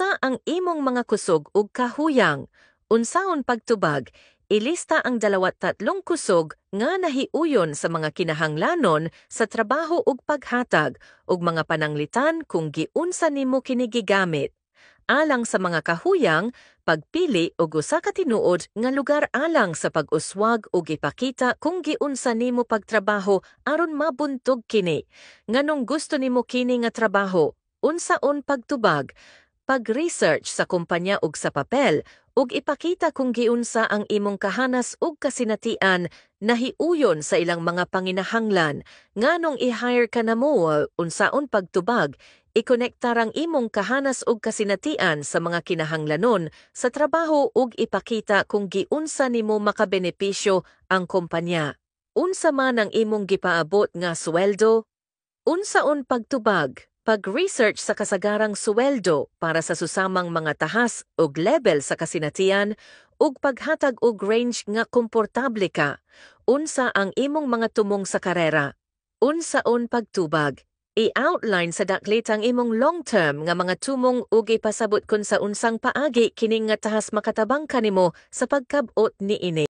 Unsa ang imong mga kusog ug kahuyang? Unsaon pagtubag? Ilista ang 23 kusog nga nahiuyon sa mga kinahanglanon sa trabaho ug paghatag ug mga pananglitan kung giunsa nimo kini gigamit. Alang sa mga kahuyang, pagpili og usa ka tinuod nga lugar alang sa pag-uswag ug ipakita kung giunsa nimo pagtrabaho aron mabuntog kini. Nganong gusto nimo kini nga trabaho? Unsaon pagtubag? Pag-research sa kumpanya ug sa papel ug ipakita kung giunsa ang imong kahanas ug kasinatian nahiuyon sa ilang mga panginahanglan. Nganong i-hire ka namo? Unsaon pagtubag? I-konektar ang imong kahanas ug kasinatian sa mga kinahanglanon sa trabaho ug ipakita kung giunsa nimo makabenepisyo ang kumpanya. Unsa man ang imong gipaabot nga sweldo? Unsaon pagtubag? Pag-research sa kasagarang sweldo para sa susamang mga tahas ug level sa kasinatian ug paghatag og range nga komportable ka. Unsa ang imong mga tumong sa karera? Unsaon pagtubag? I-outline sa daklit ang imong long-term nga mga tumong ug ipasabot kung sa unsang paagi kining nga tahas makatabang kanimo sa pagkabot niini.